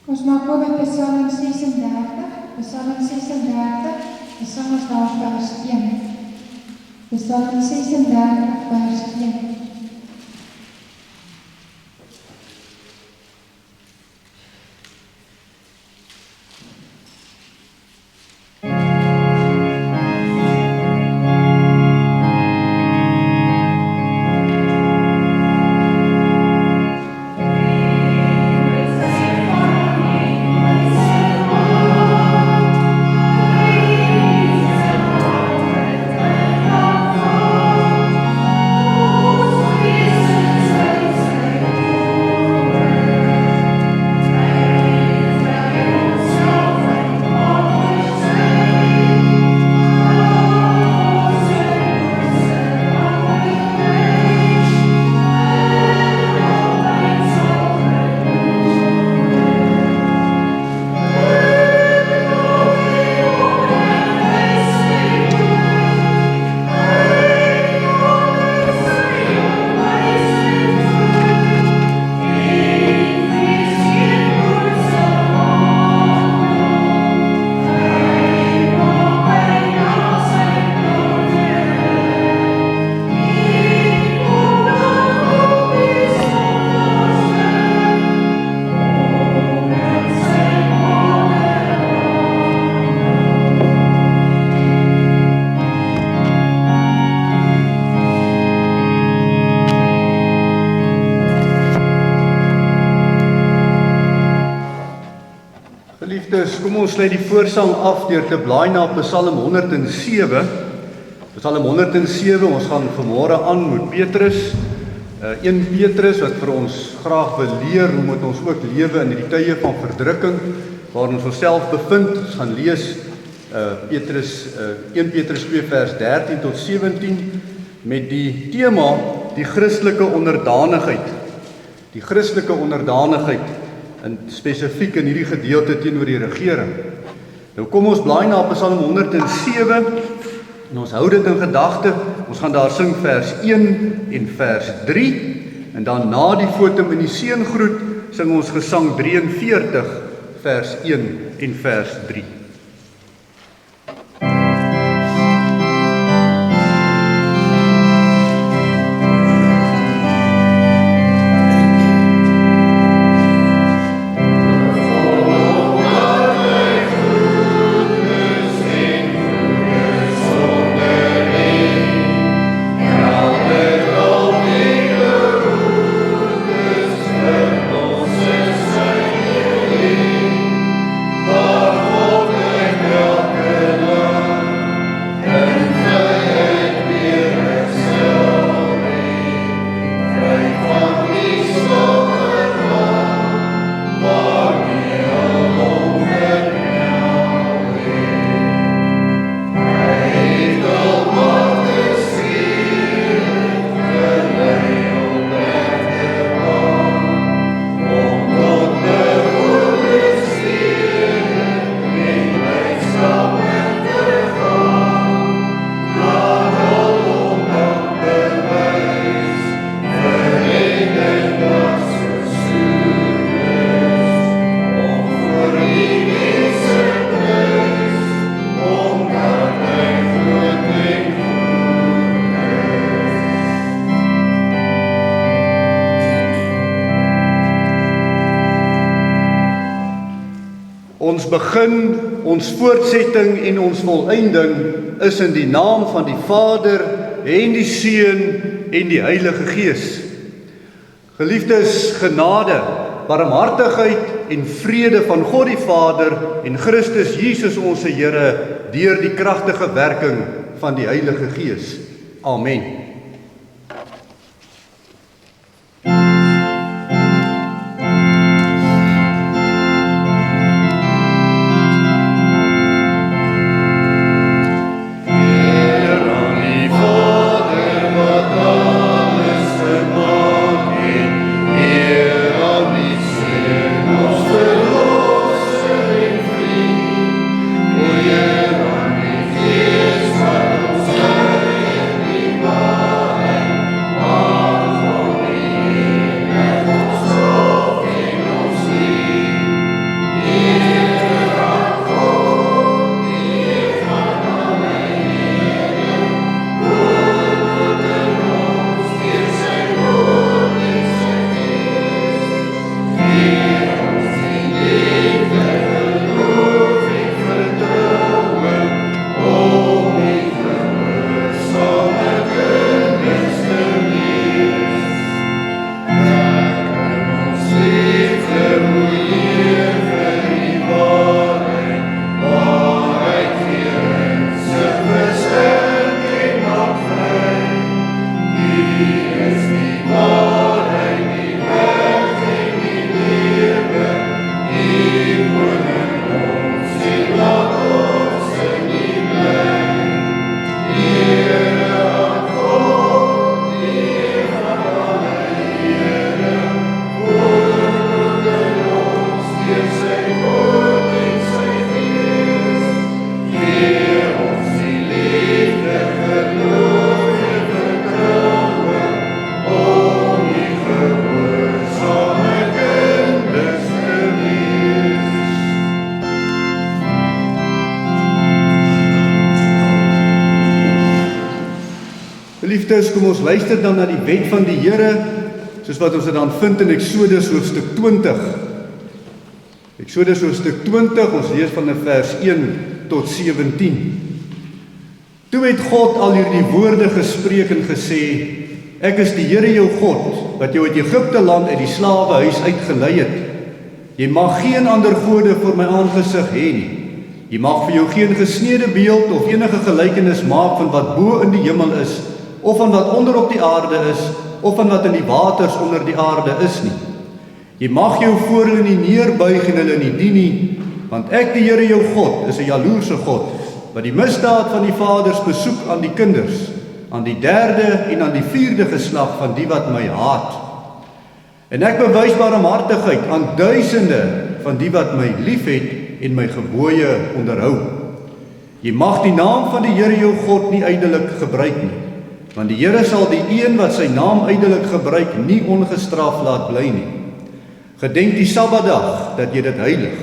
Ons maak oop met Psalm 36. Psalm 36, ons sing ons daar vers 1. Psalm 36, vers 1. Kom ons sluit die voorsang af deur te blaai na Psalm 107. Psalm 107, ons gaan vanmôre aan met Petrus. 1 Petrus wat vir ons graag wil leer hoe moet ons ook lewe in hierdie tye van verdrukking waar ons onsself bevind. Ons gaan lees 1 Petrus 2 vers 13 tot 17 met die tema die Christelike onderdanigheid. Die Christelike onderdanigheid en spesifiek in hierdie gedeelte teenoor die regering. Nou kom ons blaai na Psalm 107 en ons hou dit in gedagte. Ons gaan daar sing vers 1 en vers 3 en dan na die fotum in die seëngroet sing ons gesang 43 vers 1 en vers 3. Ons begin, ons voortsetting en ons volëinding is in die naam van die Vader en die Seun en die Heilige Gees. Geliefdes, genade, barmhartigheid en vrede van God die Vader en Christus Jesus ons Here deur die kragtige werking van die Heilige Gees. Amen. Oh, Geliefdes, kom ons luister dan na die wet van die Here, soos wat ons dit dan vind in Eksodus hoofstuk 20. Eksodus hoofstuk 20, ons lees van vers 1 tot 17. Toe het God al hierdie woorde gespreek en gesê, ek is die Here jou God, wat jou uit Egipte land uit die slawehuis uitgelei het. Jy mag geen ander gode voor my aangesig hê nie. Jy mag vir jou geen gesnede beeld of enige gelykenis maak van wat bo in die hemel is, of van wat onder op die aarde is, of van wat in die waters onder die aarde is nie. Jy mag jou voor hulle nie neerbuig en hulle nie dien nie, want ek die Here jou God is 'n jaloerse God, wat die misdaad van die vaders besoek aan die kinders, aan die 3de en aan die 4de geslag van die wat my haat. En ek bewys barmhartigheid aan duisende van die wat my liefhet en my gebooie onderhou. Jy mag die naam van die Here jou God nie ydelik gebruik nie, want die Here sal die een wat sy naam ydelik gebruik nie ongestraf laat bly nie. Gedenk die Sabbatdag dat jy dit heilig.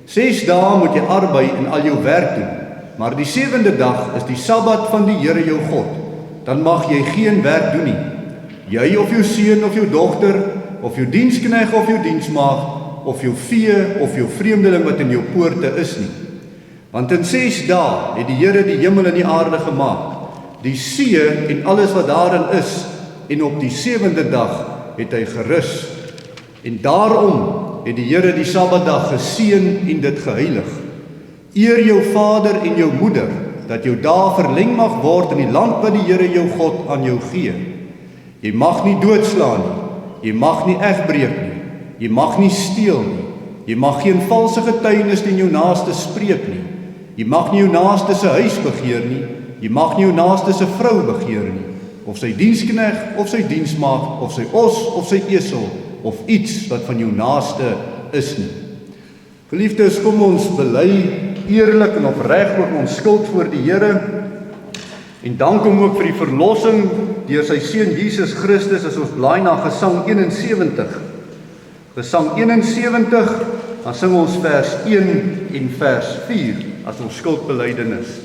6 dae moet jy arbei en al jou werk doen, maar die 7de dag is die Sabbat van die Here jou God. Dan mag jy geen werk doen nie. Jy of jou seun of jou dogter, of jou diensknegt of jou diensmaagd, of jou vee of jou vreemdeling wat in jou poorte is nie. Want in 6 dae het die Here die hemel en die aarde gemaak, die see en alles wat daarin is, en op die 7de dag het hy gerus. En daarom het die Here die Sabbatdag geseën en dit geheilig. Eer jou vader en jou moeder, dat jou dae verleng mag word in die land wat die Here jou God aan jou gee. Jy mag nie doodslaan nie, jy mag nie egbreek nie, jy mag nie steel nie, jy mag geen valse getuienis teen jou naaste spreek nie, jy mag nie jou naaste se huis begeer nie, jy mag nie jou naaste se vrou begeer nie, of sy diensknegt, of sy diensmaagd, of sy os, of sy esel, of iets wat van jou naaste is nie. Geliefdes, kom ons bely eerlik en opreg oor ons skuld voor die Here, en dank hom ook vir die verlossing deur sy seun Jesus Christus, as ons blaai na Gesang 71. Gesang 71, dan sing ons vers 1 en vers 4 as ons skuldbelydenis.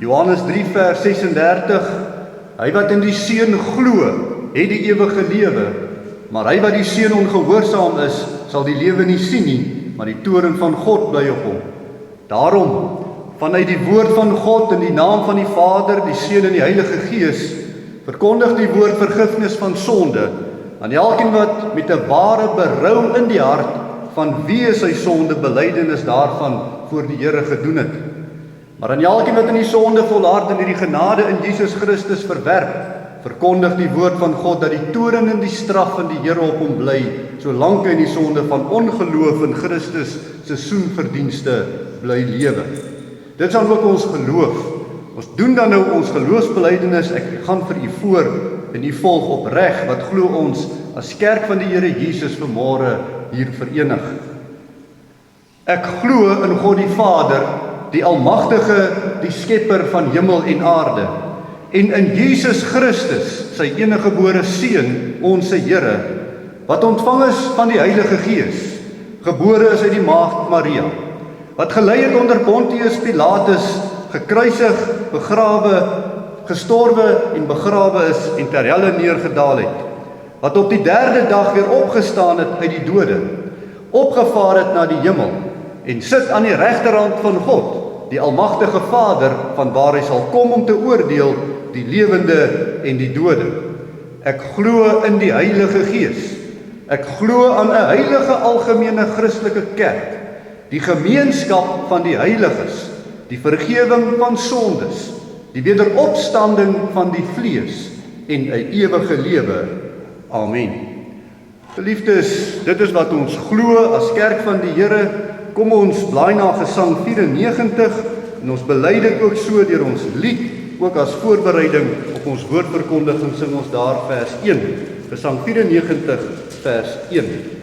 Johannes 3 vers 36, hy wat in die Seun glo, het die ewige lewe, maar hy wat die Seun ongehoorsaam is, sal die lewe nie sien nie, maar die toorn van God bly op hom. Daarom, vanuit die woord van God in die naam van die Vader, die Seun en die Heilige Gees, verkondig die woord vergifnis van sonde aan elkeen wat met 'n ware berou in die hart van wie sy sonde belydenis daarvan voor die Here gedoen het. Maar aan elkeen wat in die sonde volhard en hierdie genade in Jesus Christus verwerp, verkondig die woord van God dat die toorn en die straf van die Here op hom bly, solank hy in die sonde van ongeloof in Christus se soenverdienste bly lewe. Dit is dan ook ons geloof. Ons doen dan nou ons geloofsbelydenis. Ek gaan vir u voor en u volg opreg wat glo ons as kerk van die Here Jesus vanmôre hier verenig. Ek glo in God die Vader, die Almagtige, die Skepper van hemel en aarde, en in Jesus Christus, sy eniggebore Seun, ons Here, wat ontvang is van die Heilige Gees, gebore is uit die Maagd Maria, wat gelei het onder Pontius Pilatus, gekruisig, begrawe, gestorwe en begrawe is en ter helle neergedaal het, wat op die 3de dag weer opgestaan het uit die dode, opgevaar het na die hemel en sit aan die regterhand van God, die Almagtige Vader, vanwaar hy sal kom om te oordeel die lewende en die dode. Ek glo in die Heilige Gees. Ek glo aan 'n heilige algemene Christelike kerk, die gemeenskap van die heiliges, die vergewing van sondes, die wederopstanding van die vlees en 'n ewige lewe. Amen. Geliefdes, dit is wat ons glo as kerk van die Here. Kom ons blaai na Gesang 94 en ons bely dit ook so deur ons lied, ook as voorbereiding op ons woordverkondiging sing ons daar vers 1. Gesang 94 vers 1.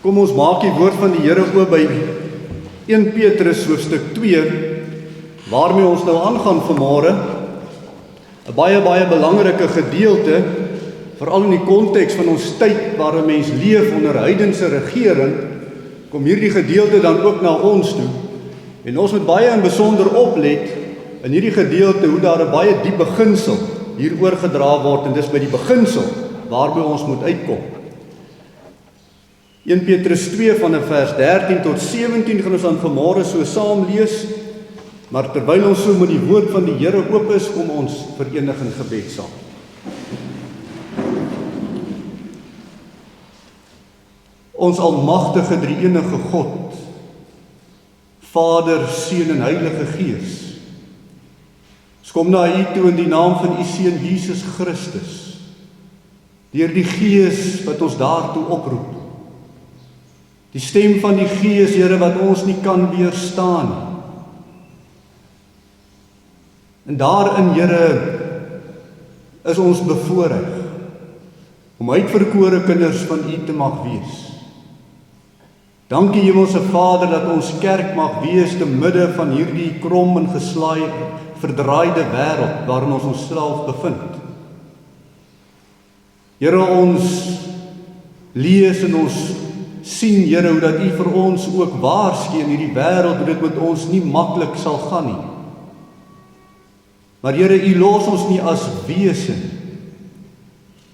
Kom ons maak die woord van die Here oop by 1 Petrus hoofstuk 2, waarmee ons nou aangaan vanmôre. 'n baie belangrike gedeelte, veral in die konteks van ons tyd waar 'n mens leef onder heidense regering, kom hierdie gedeelte dan ook na ons toe. En ons moet baie in besonder oplet in hierdie gedeelte hoe daar 'n baie diep beginsel hier oorgedra word, en dis by die beginsel waarby ons moet uitkom. 1 Petrus 2 van vers 13 tot 17 gaan ons dan vanmôre so saam lees, maar terwyl ons so met die woord van die Here oop is, kom ons verenig in gebed saam. Ons almagtige drie-enige God, Vader, Seun en Heilige Gees, ons kom na U toe in die naam van U Seun Jesus Christus, deur die Gees wat ons daartoe oproep. Die stem van die Gees, Here, wat ons nie kan weerstaan nie. En daarin, Here, is ons bevoorreg om uitverkore kinders van U te mag wees. Dankie, Hemelse Vader, dat ons kerk mag wees te midde van hierdie krom en geslaai, verdraaide wêreld waarin ons onsself bevind. Here, ons lees en ons sien, Here, hoe dat U vir ons ook waarsku in hierdie wêreld, hoe dit met ons nie maklik sal gaan nie. Maar Here, U los ons nie as wese.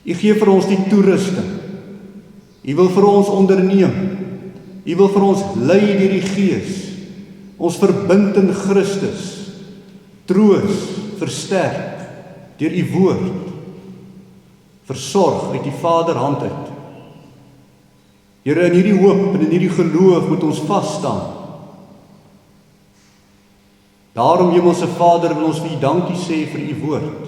U gee vir ons die toerusting. U wil vir ons onderneem. U wil vir ons lei deur die Gees. Ons verbind in Christus. Troos, versterk deur U woord. Versorg uit die Vaderhand uit. Here, in hierdie hoop en in hierdie geloof moet ons vas staan. Daarom, Hemelse Vader, wil ons vir U dankie sê vir U woord.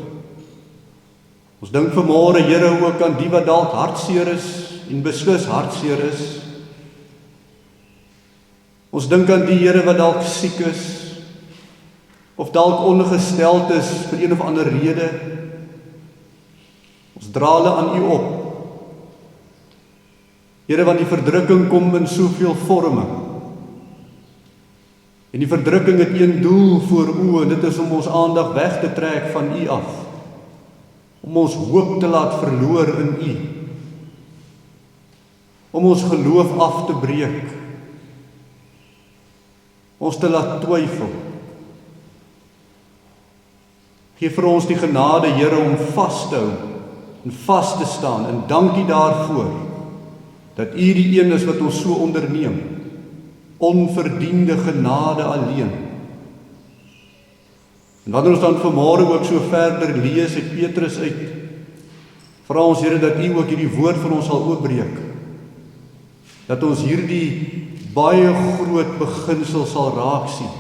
Ons dink vanmôre, Here, ook aan die wat dalk hartseer is en beslis hartseer is. Ons dink aan die Here wat dalk siek is of dalk ongesteld is vir een of ander rede. Ons dra hulle aan U op. Here, want die verdrukking kom in soveel vorme. En die verdrukking het een doel voor oë, en dit is om ons aandag weg te trek van U af. om ons hoop te laat verloor in U, om ons geloof af te breek, ons te laat twyfel. Gee vir ons die genade, Here, om vas te hou en vas te staan, en dankie daarvoor, dat U die een is wat ons so onderneem, onverdiende genade alleen. En wanneer ons dan vanmôre ook so verder lees uit Petrus uit, vra ons, Here, dat U ook hierdie woord van ons sal oopbreek, dat ons hierdie baie groot beginsel sal raak sien,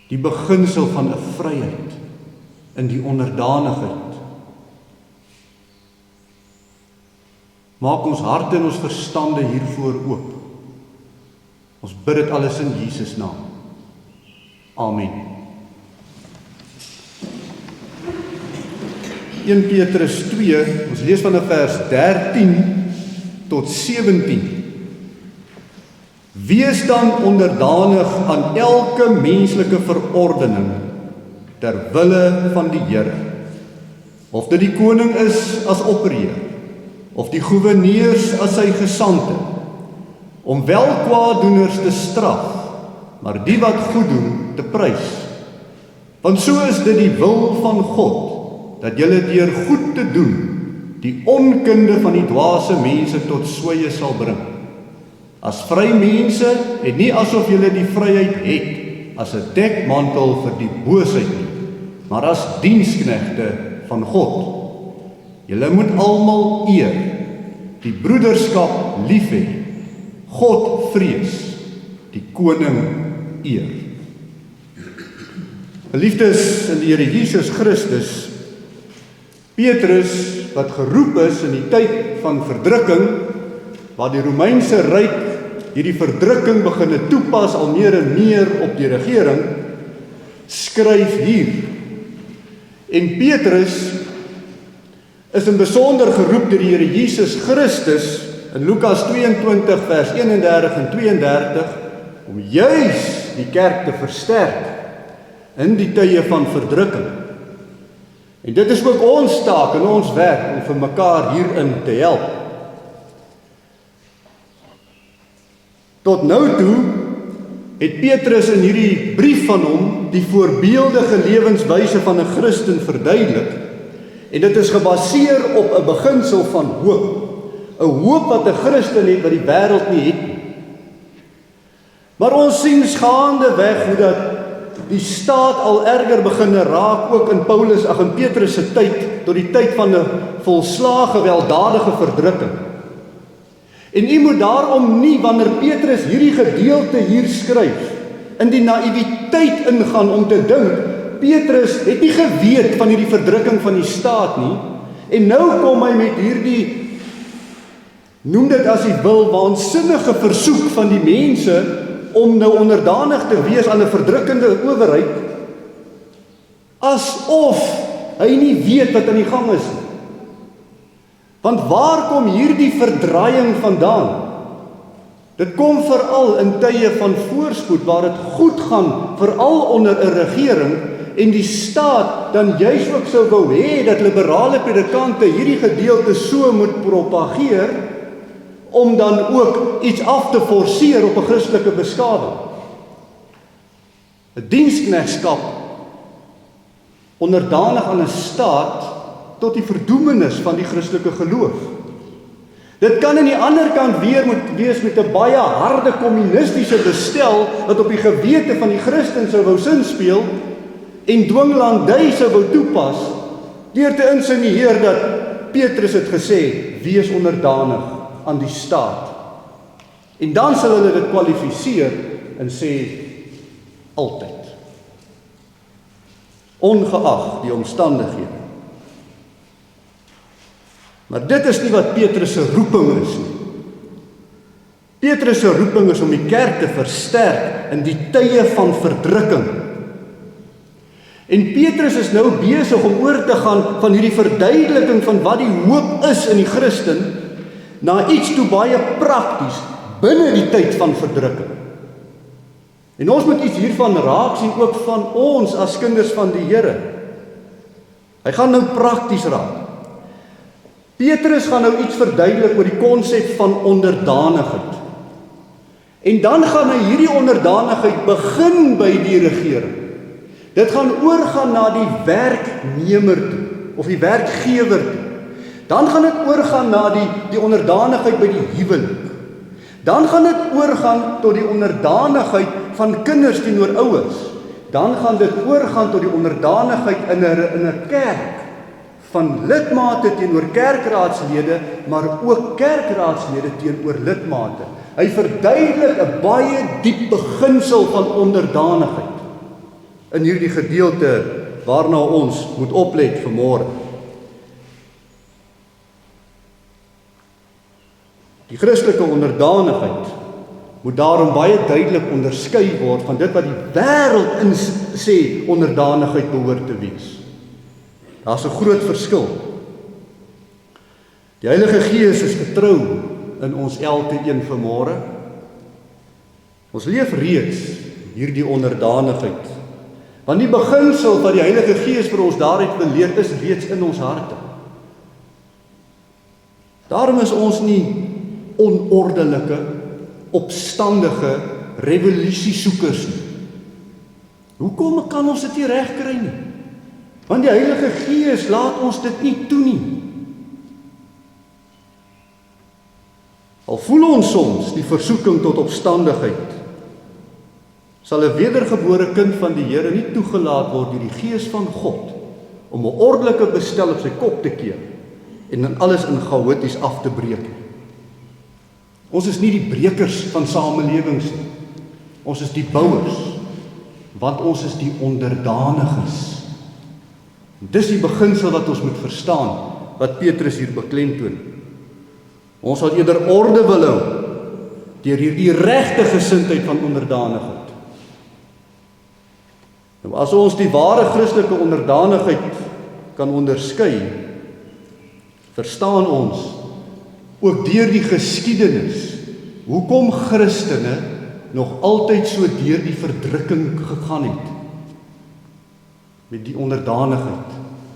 die beginsel van 'n vryheid in die onderdanigheid. Maak ons harte en ons verstande hiervoor oop. Ons bid dit alles in Jesus naam. Amen. 1 Petrus 2, ons lees van vers 13 tot 17. Wees dan onderdanig aan elke menslike verordening ter wille van die Here, of dit die koning is as opperheer, of die goewerneurs as sy gesandte, om wel kwaaddoeners te straf, maar die wat goed doen te prys. Want so is dit die wil van God, dat julle deur goed te doen, die onkunde van die dwaase mense tot sweye sal bring. As vry mense, en nie asof julle die vryheid het, as 'n dekmantel vir die boosheid nie, maar as diensknegte van God. Julle moet almal eer, die broederskap lief hê, God vrees, die koning eer. Geliefdes in die Here Jesus Christus, Petrus, wat geroep is in die tyd van verdrukking, waar die Romeinse ryk hierdie verdrukking beginne toepas al meer en meer op die regering, skryf hier. En Petrus is in besonder geroep deur die Here Jesus Christus in Lukas 22 vers 31 en 32 om juis die kerk te versterk in die tye van verdrukking. En dit is ook ons taak en ons werk om vir mekaar hierin te help. Tot nou toe het Petrus in hierdie brief van hom die voorbeeldige lewenswyse van 'n Christen verduidelik, en dit is gebaseer op 'n beginsel van hoop. 'n Hoop wat 'n Christen het wat die wêreld nie het nie. Maar ons sien gaandeweg hoe dat die staat al erger beginne raak, ook in Petrus se tyd, tot die tyd van 'n volslae gewelddadige verdrukking. En u moet daarom nie, wanneer Petrus hierdie gedeelte hier skryf, in die naïwiteit ingaan om te dink, Petrus het nie geweet van hierdie verdrukking van die staat nie, en nou kom hy met hierdie, noem dit as hy wil, waansinnige versoek van die mense, om nou onderdanig te wees aan 'n verdrukkende owerheid, asof hy nie weet wat aan die gang is nie. Want waar kom hierdie verdraaiing vandaan? Dit kom veral in tye van voorspoed, waar dit goed gaan, veral onder 'n regering, en die staat dan juis ook sou wou hê dat liberale predikante hierdie gedeelte so moet propageer, om dan ook iets af te forceer op 'n Christelike beskawing. 'n Diensknegskap, onderdanig aan 'n staat, tot die verdoemenis van die Christelike geloof. Dit kan aan die ander kant weer moet wees met 'n baie harde kommunistiese bestel, wat op die gewete van die Christen sou wou sin speel, en dwinglandy sou wou toepas, deur te insinueer dat Petrus het gesê, wees onderdanig aan die staat. En dan sal hulle dit kwalifiseer en sê, altyd. Ongeag die omstandighede. Maar dit is nie wat Petrus se roeping is nie. Petrus se roeping is om die kerk te versterk in die tye van verdrukking. En Petrus is nou besig om oor te gaan van hierdie verduideliking van wat die hoop is in die Christen, na iets toe baie prakties, binne die tyd van verdrukking. En ons moet iets hiervan raak sien, ook van ons as kinders van die Here. Hy gaan nou prakties raak. Petrus gaan nou iets verduidelik oor die konsep van onderdanigheid. En dan gaan hy hierdie onderdanigheid begin by die regering. Dit gaan oorgaan na die werknemer toe, of die werkgewer toe. Dan gaan dit oorgaan na die onderdanigheid by die huwelik. Dan gaan dit oorgaan tot die onderdanigheid van kinders teenoor ouers. Dan gaan dit oorgaan tot die onderdanigheid in 'n kerk, van lidmate teenoor kerkraadslede, maar ook kerkraadslede teenoor lidmate. Hy verduidelik 'n baie diep beginsel van onderdanigheid in hierdie gedeelte waarna ons moet oplet vanmôre. Die Christelike onderdanigheid moet daarom baie duidelik onderskei word van dit wat die wêreld in sê onderdanigheid behoort te wees. Daar's 'n groot verskil. Die Heilige Gees is getrou in ons elkeen vanmôre. Ons leef reeds hierdie onderdanigheid. Want die beginsel wat die Heilige Gees vir ons daaruit wil leer is reeds in ons harte. Daarom is ons nie onordelike, opstandige revolusiesoekers nie. Hoekom kan ons dit nie regkry nie? Want die Heilige Gees laat ons dit nie toe nie. Al voel ons soms die versoeking tot opstandigheid, sal 'n wedergebore kind van die Here nie toegelaat word deur die Gees van God om 'n ordelike bestel op sy kop te keer en dan alles in chaoties af te breek. Ons is nie die brekers van samelewings nie. Ons is die bouers, want ons is die onderdaniges. Dis die beginsel wat ons moet verstaan, wat Petrus hier beklemtoon. Ons sal eerder orde wil hou deur hierdie regte gesindheid van onderdanigheid. Nou, as ons die ware Christelike onderdanigheid kan onderskei, verstaan ons ook deur die geskiedenis hoekom Christene nog altyd so deur die verdrukking gegaan het met die onderdanigheid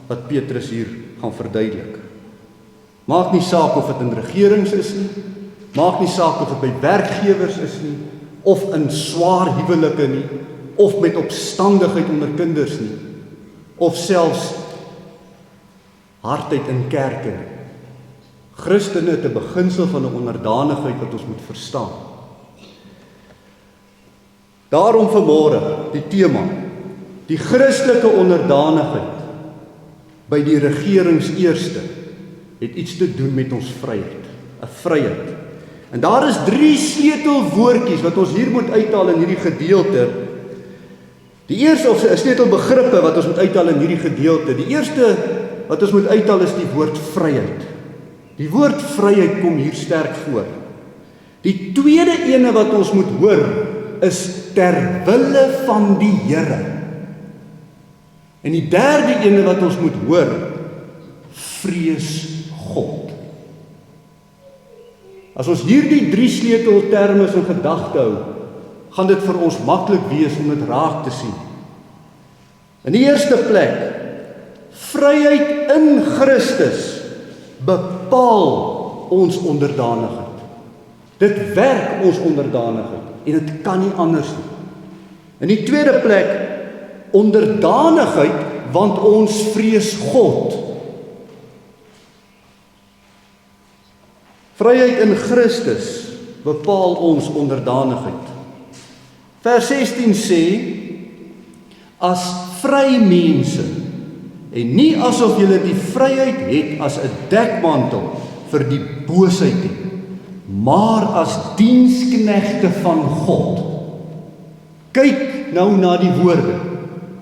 wat Petrus hier gaan verduidelik. Maak nie saak of dit in regerings is nie, maak nie saak of dit by werkgewers is nie, of in swaar huwelike nie, of met opstandigheid onder kinders nie, of selfs hardheid in kerke nie. Christene het 'n beginsel van 'n onderdanigheid wat ons moet verstaan. Daarom vanmôre die tema, die Christelike onderdanigheid by die regerings eerste, het iets te doen met ons vryheid, 'n vryheid. En daar is 3 sleutelwoordjies wat ons hier moet uithaal in hierdie gedeelte. Die eerste, of 'n sleutelbegrippe wat ons moet uithaal in hierdie gedeelte. Die eerste wat ons moet uithaal is die woord vryheid. Die woord vryheid kom hier sterk voor. Die tweede ene wat ons moet hoor is ter wille van die Here. En die derde ene wat ons moet hoor, vrees God. As ons hierdie 3 sleutelterme in gedagte hou, gaan dit vir ons maklik wees om dit raak te sien. In die eerste plek, vryheid in Christus bepaal ons onderdanigheid. Dit werk ons onderdanigheid en dit kan nie anders nie. In die tweede plek, onderdanigheid want ons vrees God. Vryheid in Christus bepaal ons onderdanigheid. Vers 16 sê, as vry mense, en nie asof julle die vryheid het as 'n dekmantel vir die boosheid nie, maar as diensknegte van God. Kyk nou na die woorde.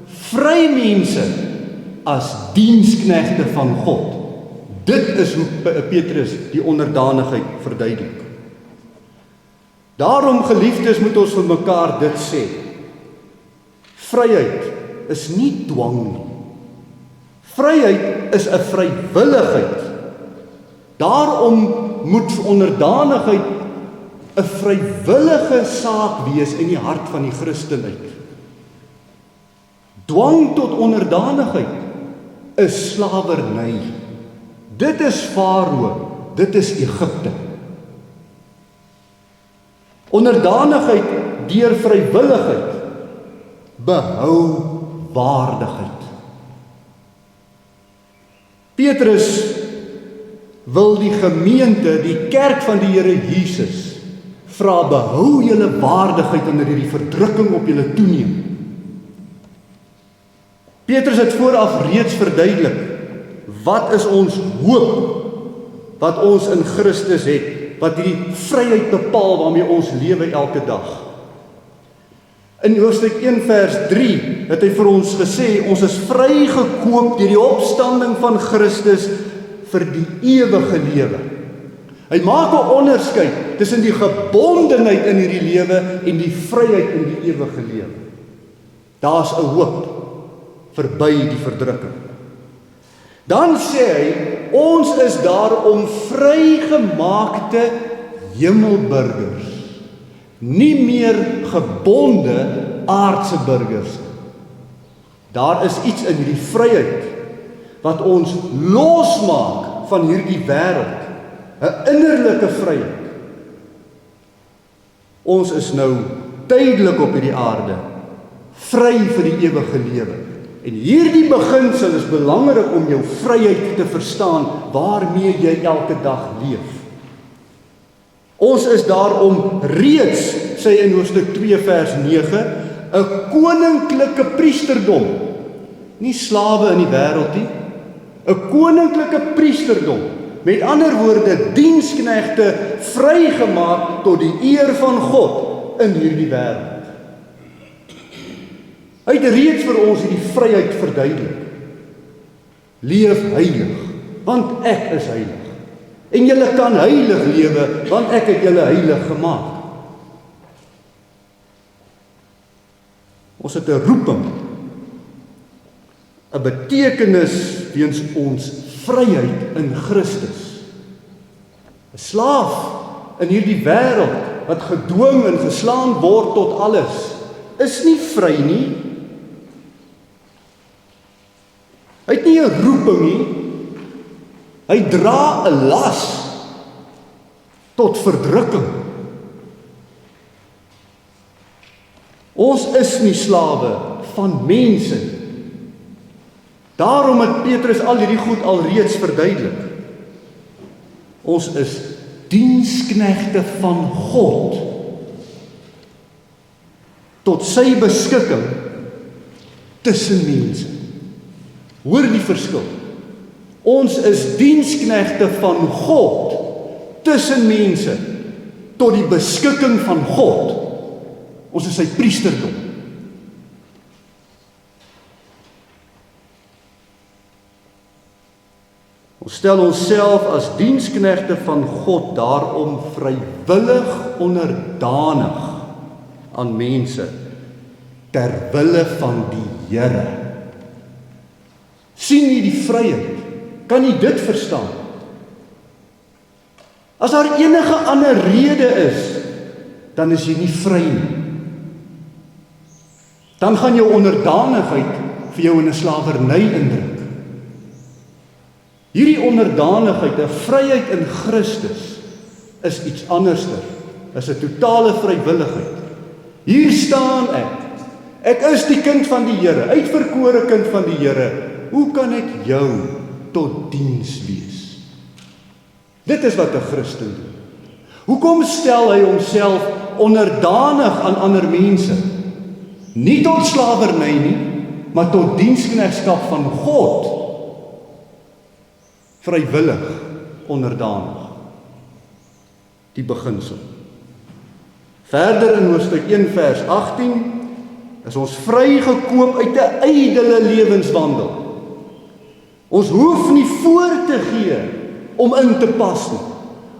Vry mense as diensknegte van God. Dit is hoe Petrus die onderdanigheid verduidelik. Daarom, geliefdes, moet ons vir mekaar dit sê. Vryheid is nie dwang nie. Vryheid is 'n vrywilligheid. Daarom moet onderdanigheid 'n vrywillige saak wees in die hart van die Christen uit. Dwang tot onderdanigheid is slawerny. Dit is Farao, dit is Egipte. Onderdanigheid deur vrywilligheid behou waardigheid. Petrus wil die gemeente, die kerk van die Here Jesus, vra, behou julle waardigheid onder hierdie verdrukking op julle toeneem. Petrus het vooraf reeds verduidelik, wat is ons hoop, wat ons in Christus het, wat hierdie vryheid bepaal waarmee ons lewe elke dag. In hoofstuk 1 vers 3 het hy vir ons gesê, ons is vrygekoop deur die opstanding van Christus vir die ewige lewe. Hy maak 'n onderskeid tussen die gebondenheid in hierdie lewe en die vryheid in die ewige lewe. Daar's 'n hoop verby die verdrukking. Dan sê hy, ons is daarom vrygemaakte hemelburgers, nie meer gebonde aardse burgers. Daar is iets in hierdie vryheid wat ons losmaak van hierdie wêreld, 'n innerlike vryheid. Ons is nou tydelik op hierdie aarde, vry vir die ewige lewe. En hierdie beginsel is belangrik om jou vryheid te verstaan, waarmee jy elke dag leef. Ons is daarom reeds, sê hy in hoofstuk 2 vers 9, 'n koninklike priesterdom, nie slawe in die wêreld nie, 'n koninklike priesterdom, met ander woorde, diensknegte vrygemaak tot die eer van God in hierdie wêreld. Hy het reeds vir ons hierdie vryheid verduidelik. Leef heilig, want ek is heilig. En julle kan heilig lewe, want ek het julle heilig gemaak. Ons het 'n roeping, 'n betekenis weens ons vryheid in Christus. 'n Slaaf in hierdie wêreld wat gedwing en geslaan word tot alles, is nie vry nie. Hy het nie 'n roeping nie. Hy dra 'n las tot verdrukking. Ons is nie slawe van mense nie. Daarom het Petrus al hierdie goed alreeds verduidelik. Ons is diensknegte van God tot sy beskikking tussen mense. Hoor die verskil. Ons is diensknegte van God tussen mense tot die beskikking van God. Ons is sy priesterdom. Ons stel onsself as diensknegte van God daarom vrywillig onderdanig aan mense ter wille van die Here. Sien jy die vryheid? Kan jy dit verstaan? As daar enige ander rede is, dan is jy nie vry nie. Dan gaan jou onderdanigheid vir jou in 'n slawerny indruk. Hierdie onderdanigheid, 'n vryheid in Christus, is iets anderster. Is 'n totale vrywilligheid. Hier staan ek. Ek is die kind van die Here, uitverkore kind van die Here. Hoe kan ek jou tot diens wees? Dit is wat 'n Christen doen. Hoekom stel hy homself onderdanig aan ander mense? Nie tot slawerny nie, maar tot diensknegskap van God. Vrywillig onderdanig. Die beginsel. Verder in hoofstuk 1 vers 18 is ons vrygekoop uit 'n ydelle lewenswandel. Ons hoef nie voor te gee om in te pas nie.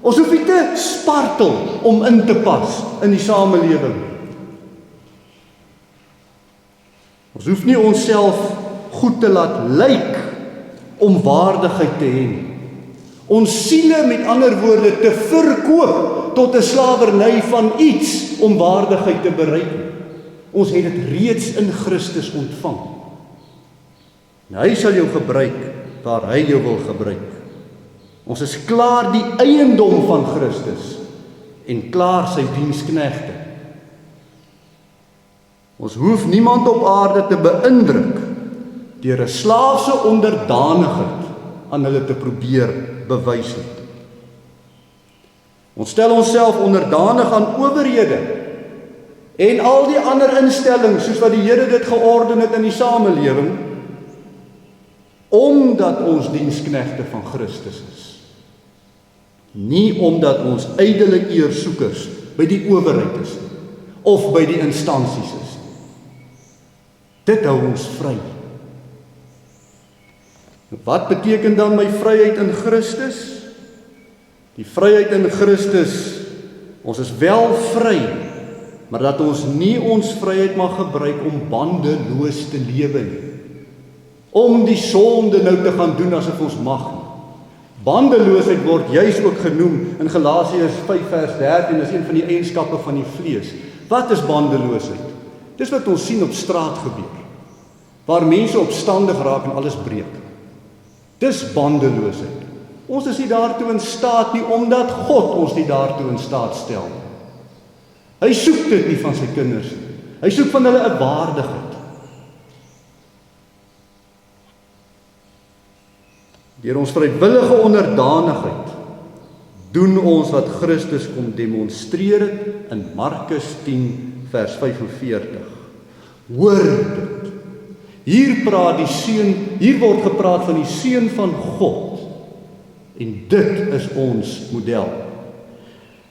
Ons hoef nie te spartel om in te pas in die samelewing. Ons hoef nie onsself goed te laat lyk om waardigheid te hê nie. Ons siele, met ander woorde, te verkoop tot 'n slawerny van iets om waardigheid te bereik. Ons het dit reeds in Christus ontvang. En hy sal jou gebruik waar hy jou wil gebruik. Ons is klaar die eiendom van Christus en klaar sy diensknegte. Ons hoef niemand op aarde te beïndruk deur 'n slaafse onderdanigheid aan hulle te probeer bewys nie. Ons stel onsself onderdanig aan owerhede en al die ander instellings soos wat die Here dit georden het in die samelewing, omdat ons diensknegte van Christus is. Nie omdat ons ydelle eersoekers by die owerheid is of by die instansies is. Dit hou ons vry. Wat beteken dan my vryheid in Christus? Die vryheid in Christus, ons is wel vry, maar dat ons nie ons vryheid mag gebruik om bandeloos te lewe nie. Om die sonde nou te gaan doen asof ons mag nie. Bandeloosheid word juis ook genoem in Galasiërs 5 vers 13, is een van die eienskappe van die vlees. Wat is bandeloosheid? Dis wat ons sien op straat gebeur, waar mense opstandig raak en alles breek. Dis bandeloosheid. Ons is nie daartoe in staat nie, omdat God ons nie daartoe in staat stel. Hy soek dit nie van sy kinders nie. Hy soek van hulle 'n waardigheid. Deur ons vrywillige onderdanigheid doen ons wat Christus kom demonstreer het in Markus 10 vers 45. Hoor dit. Hier word gepraat van die seun van God. En dit is ons model.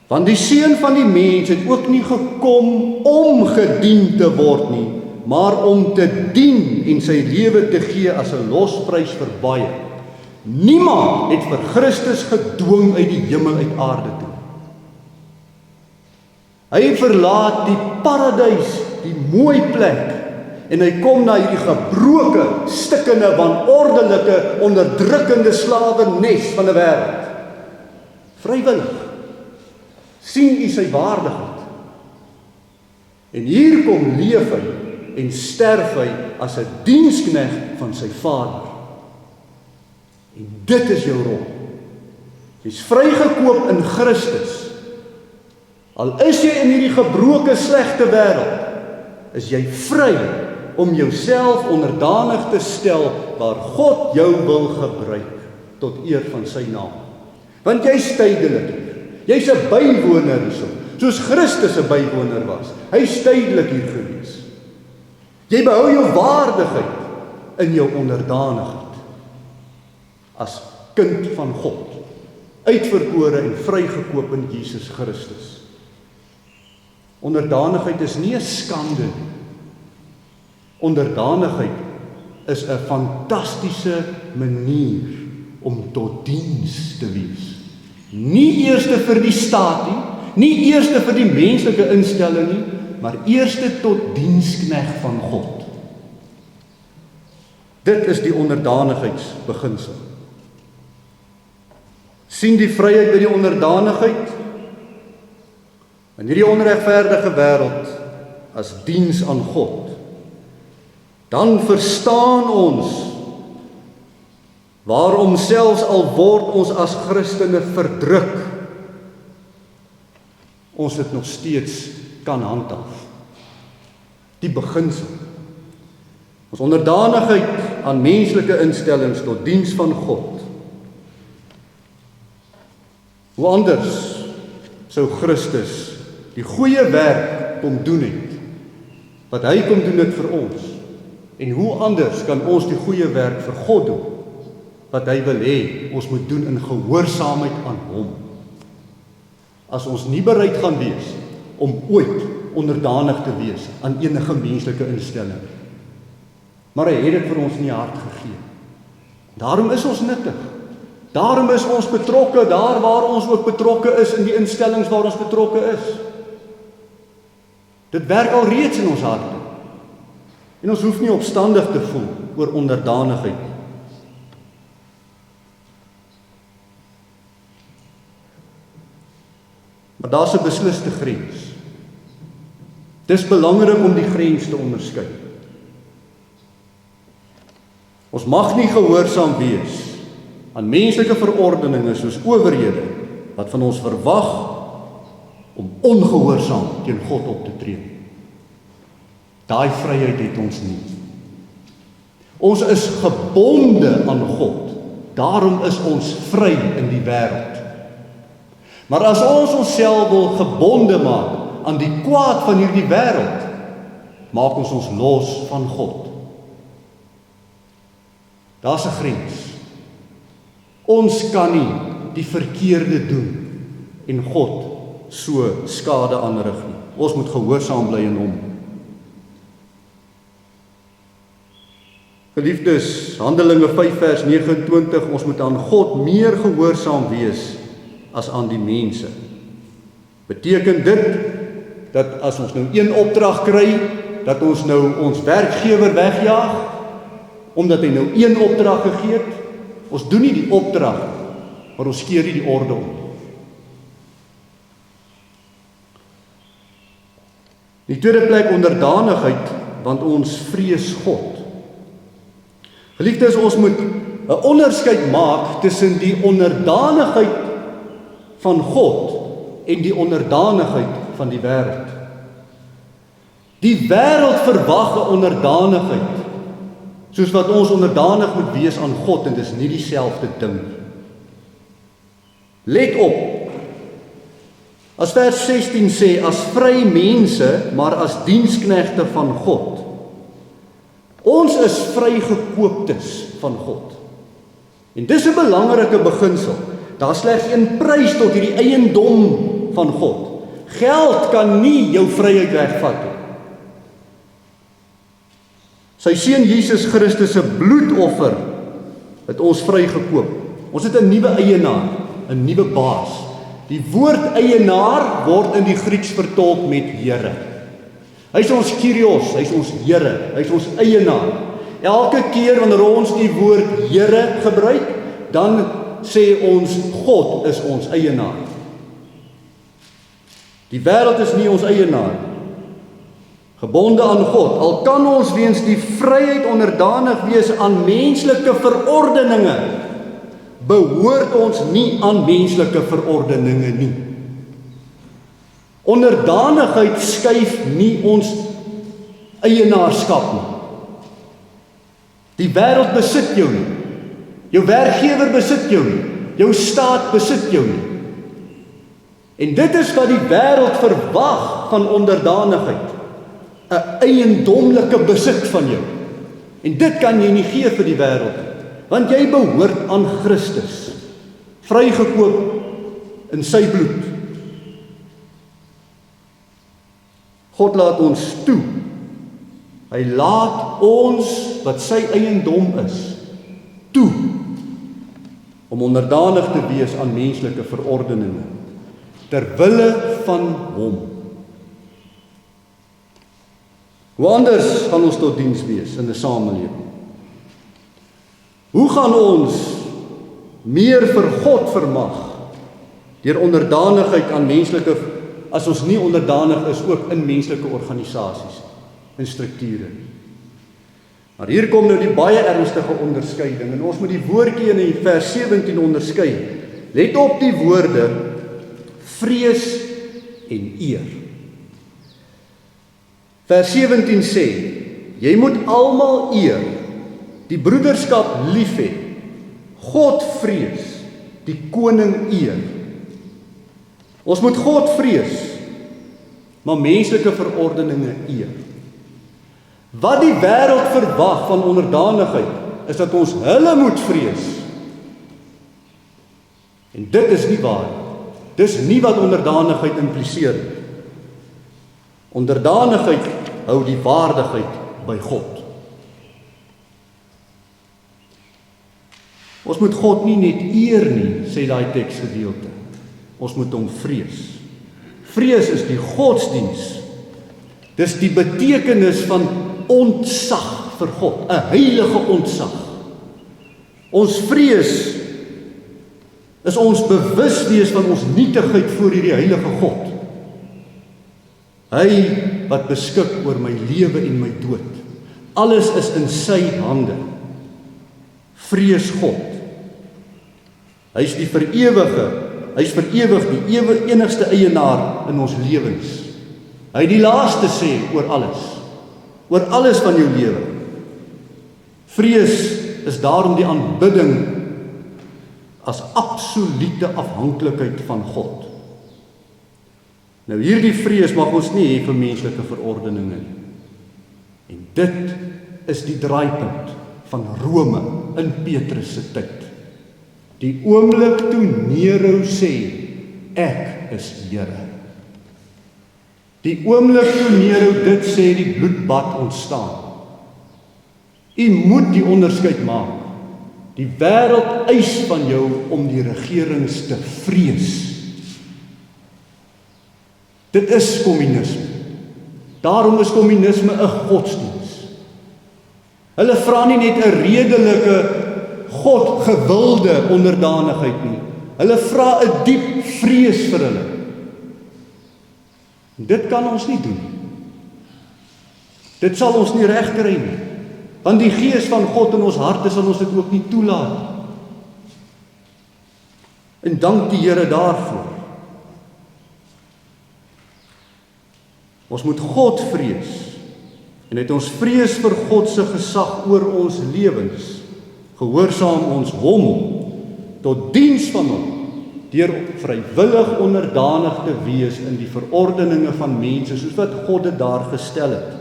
Want die seun van die mens het ook nie gekom om gedien te word nie, maar om te dien en sy lewe te gee as 'n losprys vir baie. Niemand het vir Christus gedwing uit die hemel uit aarde toe. Hy verlaat die paradys, die mooi plek, en hy kom na hierdie gebroke, stikkende, wanordelike, onderdrukkende slawenes van 'n wêreld. Vrywillig. Sien u sy waardigheid. En hier kom leef hy en sterf hy as 'n diensknegt van sy Vader. En dit is jou rol. Jy's vrygekoop in Christus. Al is jy in hierdie gebroke, slegte wêreld, is jy vry om jouself onderdanig te stel waar God jou wil gebruik tot eer van sy naam. Want jy's tydelik hier. Jy's 'n bywoner hierso, soos Christus 'n bywoner was. Hy's tydelik hier gewees. Jy behou jou waardigheid in jou onderdanigheid as kind van God, uitverkore en vrygekoop in Jesus Christus. Onderdanigheid is nie 'n skande nie. Onderdanigheid is 'n fantastiese manier om tot diens te wees. Nie eerste vir die staat nie eerste vir die menslike instelling nie, maar eerste tot diensknegt van God. Dit is die onderdanigheidsbeginsel. Sien die vryheid by die onderdanigheid in hierdie onregverdige wêreld as diens aan God. Dan verstaan ons waarom selfs al word ons as Christene verdruk, ons dit nog steeds kan handhaaf. Die beginsel. Ons onderdanigheid aan menslike instellings tot diens van God. Hoe anders sou Christus die goeie werk kom doen het, wat hy kom doen het vir ons, en hoe anders kan ons die goeie werk vir God doen, wat hy wil hê ons moet doen in gehoorsaamheid aan hom. As ons nie bereid gaan wees om ooit onderdanig te wees aan enige menslike instelling, maar hy het dit vir ons in die hart gegee. Daarom is ons nuttig. Daarom is ons betrokke daar waar ons ook betrokke is in die instellings waar ons betrokke is. Dit werk al reeds in ons harte. En ons hoef nie opstandig te voel oor onderdanigheid nie. Maar daar's 'n besliste grens. Dis belangrik om die grens te onderskei. Ons mag nie gehoorsaam wees aan menslike verordeninge soos owerhede wat van ons verwag om ongehoorsaam teen God op te tree. Daai vryheid het ons nie. Ons is gebonde aan God, daarom is ons vry in die wêreld. Maar as ons onsself wil gebonde maak aan die kwaad van hierdie wêreld, maak ons los van God. Daar's 'n grens. Ons kan nie die verkeerde doen en God so skade aanrig nie. Ons moet gehoorsaam bly in hom. Geliefdes, Handelinge 5 vers 29, ons moet aan God meer gehoorsaam wees as aan die mense. Beteken dit dat as ons nou een opdrag kry, dat ons nou ons werkgewer wegjaag, omdat hy nou een opdrag gegee het? Ons doen nie die opdrag, maar ons keer nie die orde om. Die tweede plek onderdanigheid, want ons vrees God. Geliefdes, ons moet 'n onderskeid maak tussen die onderdanigheid van God en die onderdanigheid van die wêreld. Die wêreld verwag 'n onderdanigheid, soos wat ons onderdanig moet wees aan God, en dis nie dieselfde ding nie. Let op, as vers 16 sê, as vry mense, maar as diensknegte van God. Ons is vrygekooptes van God. En dis 'n belangrike beginsel. Daar's slegs een prys tot hierdie eiendom van God. Geld kan nie jou vryheid wegvat nie. Sy seun Jesus Christus se bloedoffer het ons vrygekoop. Ons het 'n nuwe eienaar, 'n nuwe baas. Die woord eienaar word in die Grieks vertolk met Here. Hy is ons Kyrios, hy is ons Here, hy is ons eienaar. Elke keer wanneer ons die woord Here gebruik, dan sê ons God is ons eienaar. Die wêreld is nie ons eienaar. Gebonde aan God, al kan ons weens die vryheid onderdanig wees aan menslike verordeninge, behoort ons nie aan menslike verordeninge nie. Onderdanigheid skuif nie ons eienaarskap nie. Die wêreld besit jou nie. Jou werkgewer besit jou nie. Jou staat besit jou nie. En dit is wat die wêreld verwag van onderdanigheid. 'n eiendomlike besit van jou. En dit kan jy nie gee vir die wêreld nie, want jy behoort aan Christus, vrygekoop in sy bloed. God laat ons toe. Hy laat ons, wat sy eiendom is, toe om onderdanig te wees aan menslike verordeninge, ter wille van hom. Hoe anders gaan ons tot diens wees in 'n samelewing? Hoe gaan ons meer vir God vermag deur onderdanigheid aan menslike, as ons nie onderdanig is ook in menslike organisasies en strukture? Maar hier kom nou die baie ernstige onderskeiding, en ons moet die woordjie in vers 17 onderskei. Let op die woorde vrees en eer. Vers 17 sê, jy moet almal eer, die broederskap lief hê, God vrees, die koning eer. Ons moet God vrees, maar menslike verordeninge eer. Wat die wêreld verwag van onderdanigheid, is dat ons hulle moet vrees. En dit is nie waar. Dis nie wat onderdanigheid impliseer. Onderdanigheid hou die waardigheid by God. Ons moet God nie net eer nie, sê daai teksgedeelte. Ons moet hom vrees. Vrees is die godsdiens. Dis die betekenis van ontzag vir God, 'n heilige ontzag. Ons vrees is ons bewus wees van ons nietigheid voor hierdie heilige God. Hy wat beskik oor my lewe en my dood. Alles is in sy hande. Vrees God. Hy is die hy is vir ewig die enigste eienaar in ons lewens. Hy het die laaste sê oor alles van jou lewe. Vrees is daarom die aanbidding as absolute afhanklikheid van God. Nou hierdie vrees mag ons nie hê vir menslike verordeninge nie. En dit is die draaipunt van Rome in Petrus se tyd. Die oomblik toe Nero sê, ek is Here. Die oomblik toe Nero dit sê, die bloedbad ontstaan. U moet die onderskeid maak. Die wêreld eis van jou om die regerings te vrees. Dit is kommunisme. Daarom is kommunisme 'n godsdiens. Hulle vra nie net 'n redelike, God gewilde onderdanigheid nie. Hulle vra 'n diep vrees vir hulle. Dit kan ons nie doen. Dit sal ons nie regkry nie. Want die gees van God in ons harte sal ons dit ook nie toelaat. En dank die Here daarvoor. Ons moet God vrees. En uit ons vrees vir God se gesag oor ons lewens, gehoorsaam ons hom tot diens van hom, deur vrywillig onderdanig te wees in die verordeninge van mense, soos wat God dit daar gestel het.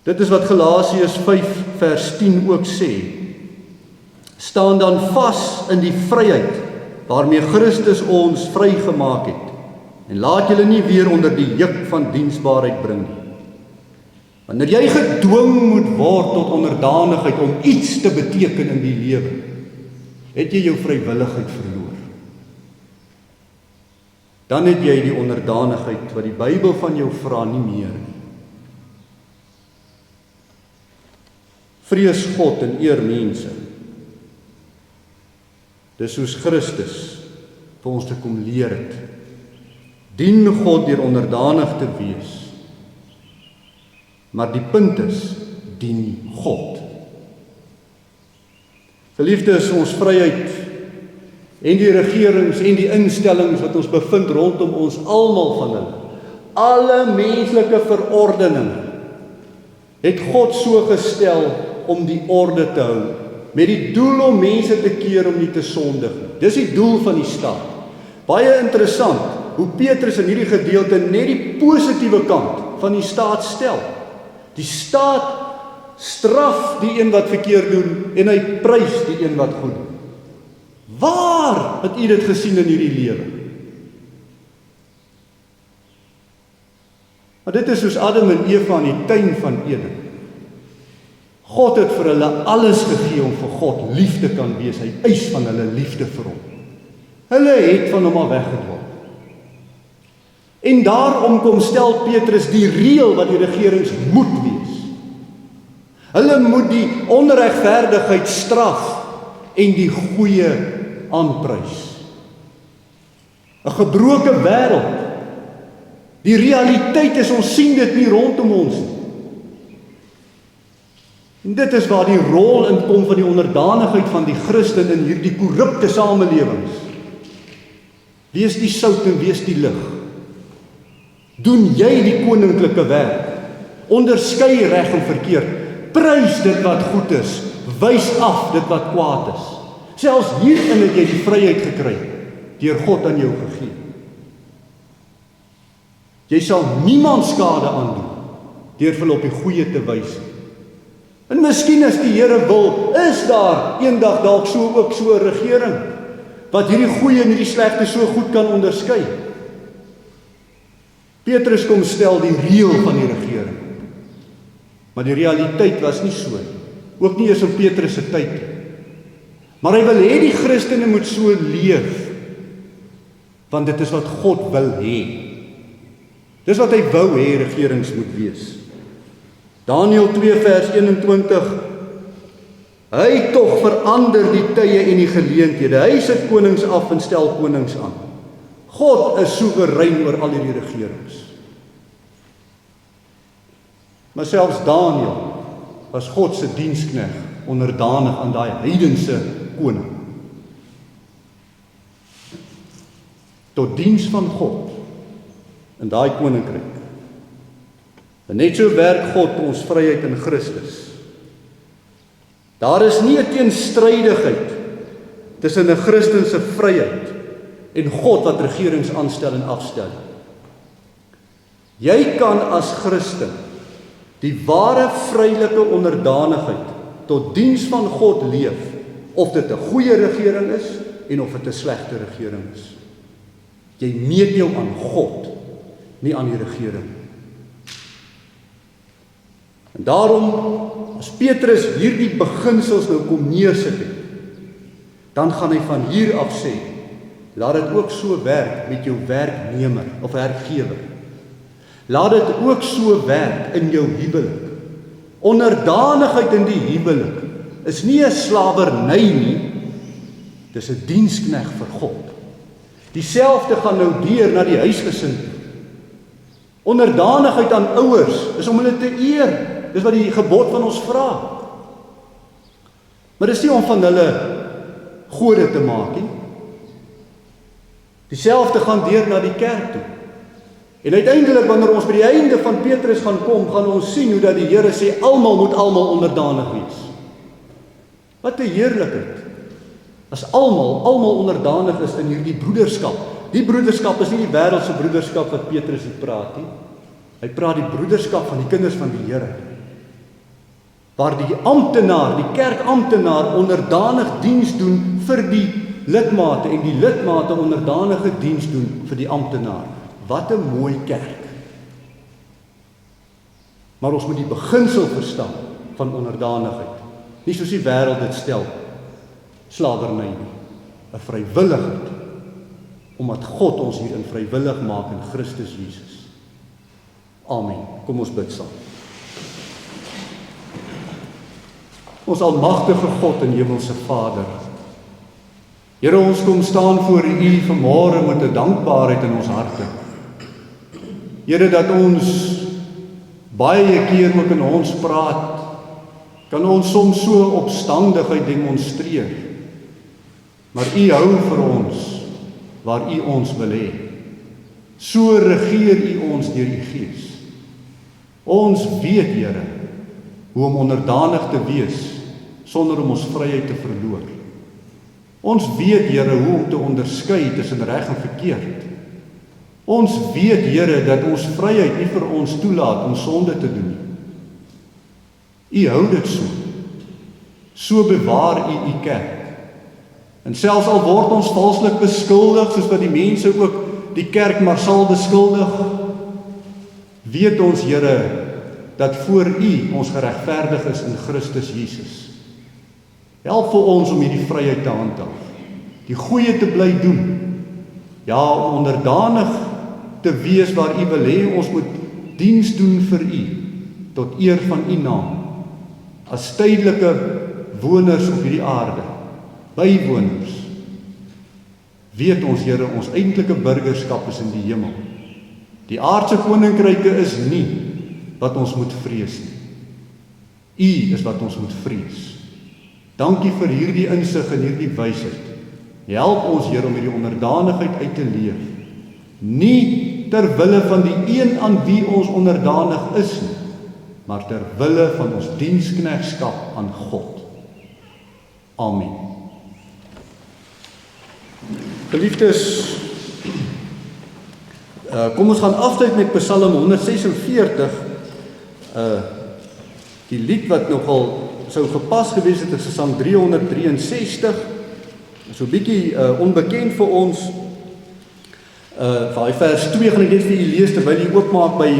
Dit is wat Galasiërs 5 vers 10 ook sê. Staan dan vas in die vryheid waarmee Christus ons vrygemaak het, en laat julle nie weer onder die juk van diensbaarheid bring nie. Wanneer jy gedwing moet word tot onderdanigheid om iets te beteken in die lewe, het jy jou vrywilligheid verloor. Dan het jy die onderdanigheid wat die Bybel van jou vra nie meer nie. Vrees God en eer mense. Dis soos Christus vir ons te kom leer het. Dien God deur onderdanig te wees. Maar die punt is, dien God. Geliefdes, ons vryheid en die regerings en die instellings wat ons bevind rondom ons, almal van hulle, alle menslike verordeninge, het God so gestel om die orde te hou, met die doel om mense te keer om nie te sondig nie. Dis die doel van die staat. Baie interessant, hoe Petrus in hierdie gedeelte net die positiewe kant van die staat stel. Die staat straf die een wat verkeerd doen en hy prys die een wat goed doen. Waar het u dit gesien in hierdie lewe? Maar dit is soos Adam en Eva in die tuin van Eden. God het vir hulle alles gegee om vir God lief te kan wees. Hy eis van hulle liefde vir hom. Hulle het van hom al weggedwaal. En daarom kom stel Petrus die reël wat die regerings moet wees. Hulle moet die onregverdigheid straf en die goeie aanprys. 'n Gebroke wêreld. Die realiteit is, ons sien dit nie rondom ons nie. En dit is waar die rol in kom van die onderdanigheid van die Christen in hierdie korrupte samelewings. Wees die sout en wees die lig. Doen jy die koninklike werk. Onderskei reg en verkeerd. Prys dit wat goed is. Wys af dit wat kwaad is. Selfs hierin het jy die vryheid gekry, deur God aan jou gegee. Jy sal niemand skade aandoen, deur hulle op die goeie te wys. En miskien as die Here wil, is daar eendag dalk ook so 'n regering, wat hierdie goeie en hierdie slegte so goed kan onderskei. Petrus kom stel die reël van die regering. Maar die realiteit was nie so nie. Ook nie eens in Petrus se tyd nie. Maar hy wil hê die Christene moet so leef, want dit is wat God wil hê. Dis wat hy wou hê regerings moet wees. Daniël 2 vers 21. Hy tog verander die tye en die geleenthede. Hy sit konings af en stel konings aan. God is soewerein oor al hierdie regerings. Maar selfs Daniël was God se dienskneg onderdanig aan daai heidense koning. Tot diens van God in daai koninkryk. En net so werk God ons vryheid in Christus. Daar is nie 'n teenstrydigheid tussen 'n Christen se vryheid en God wat regerings aanstel en afstel. Jy kan as Christen die ware vrylike onderdanigheid tot diens van God leef, of dit 'n goeie regering is en of dit 'n slegte regering is. Jy meet jou aan God, nie aan die regering. En daarom, as Petrus hierdie beginsels nou kom neersit het, dan gaan hy van hier af sê, laat dit ook so werk met jou werknemer of werkgewer. Laat dit ook so werk in jou huwelik. Onderdanigheid in die huwelik is nie 'n slawerny nie, dis 'n dienskneg vir God. Dieselfde gaan nou deur na die huisgesin. Onderdanigheid aan ouers is om hulle te eer. Dis wat die gebod van ons vra. Maar dis nie om van hulle gode te maak nie. Dieselfde gaan deur na die kerk toe. En uiteindelik wanneer ons by die einde van Petrus gaan kom, gaan ons sien hoe dat die Here sê almal moet almal onderdanig wees. Wat 'n heerlikheid. As almal onderdanig is in hierdie broederskap. Die broederskap is nie die wêreldse broederskap wat Petrus hier praat nie. Hy praat die broederskap van die kinders van die Here. Waar die amptenaar, die kerkamptenaar onderdanig diens doen vir die lidmate en die lidmate onderdanige diens doen vir die amptenaar. Wat 'n mooi kerk. Maar ons moet die beginsel verstaan van onderdanigheid. Nie soos die wêreld dit stel, slawerny nie. 'n vrywilligheid, omdat God ons hierin vrywillig maak in Christus Jesus. Amen. Kom ons bid saam. Ons almagtige God en hemelse Vader, Here, ons kom staan voor U vanmôre met 'n dankbaarheid in ons harte. Here, dat ons baie keer ook in ons praat, kan ons soms so opstandigheid demonstreer. Maar U hou vir ons waar U ons wil hê. So regeer U ons deur U Gees. Ons weet, Here, hoe om onderdanig te wees sonder om ons vryheid te verloor. Ons weet, Here, hoe om te onderskei tussen reg en verkeerd. Ons weet, Here, dat ons vryheid nie vir ons toelaat om sonde te doen nie. U hou dit so. So bewaar U U kerk. En selfs al word ons valslik beskuldig, soos wat die mense ook die kerk maar sal beskuldig, weet ons, Here, dat voor U ons geregverdig is in Christus Jesus. Help vir ons om hierdie vryheid te handhaaf, die goeie te bly doen, ja, om onderdanig te wees waar U wil hê ons moet diens doen vir U, tot eer van U naam, as tydelike woners op hierdie aarde, bywoners. Weet ons, Here, ons eintlike burgerskap is in die hemel. Die aardse koninkryke is nie wat ons moet vrees nie. U is wat ons moet vrees. Dankie vir hierdie insig en hierdie wysheid. Help ons, Here, om hierdie onderdanigheid uit te leef. Nie ter wille van die een aan wie ons onderdanig is nie, maar ter wille van ons diensknegskap aan God. Amen. Geliefdes, kom ons gaan afsluit met Psalm 146, die lied wat nogal sou gepas gewees het, is Psalm 363, so 'n bietjie onbekend vir ons. Vir vers 2 gaan ek net vir u lees, terwyl u oopmaak by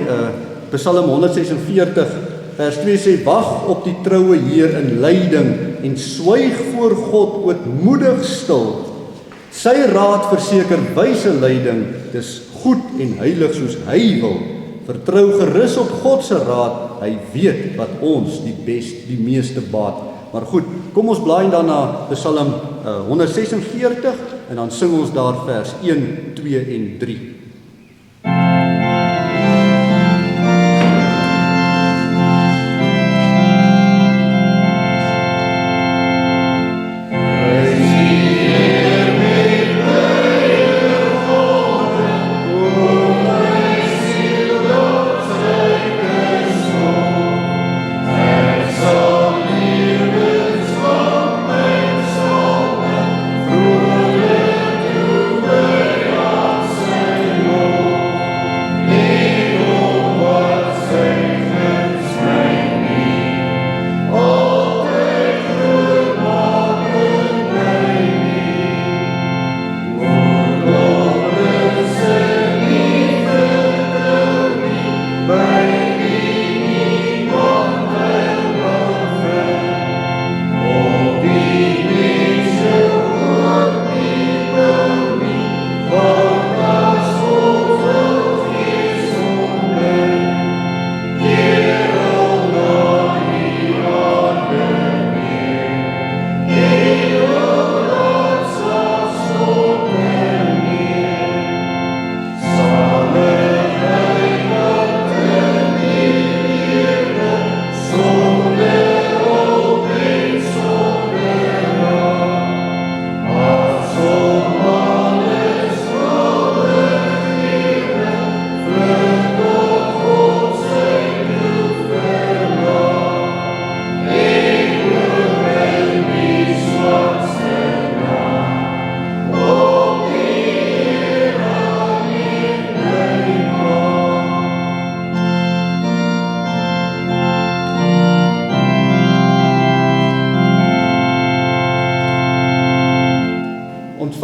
Psalm 146, vers 2 sê, wag op die troue Heer in lyding, en swyg voor God ootmoedig stil. Sy raad verseker wyse leiding, dis goed en heilig soos hy wil. Vertrou gerus op God se raad, hy weet wat ons die meeste baat. Maar goed, kom ons blaai dan na Psalm 146 en dan sing ons daar vers 1, 2 en 3.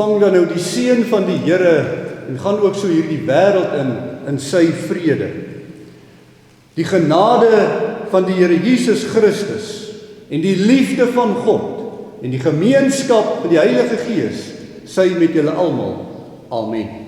ontvang dan nou die seën van die Here en gaan ook so hierdie wêreld in sy vrede. Die genade van die Here Jesus Christus en die liefde van God en die gemeenskap met die Heilige Gees sy met julle almal. Amen.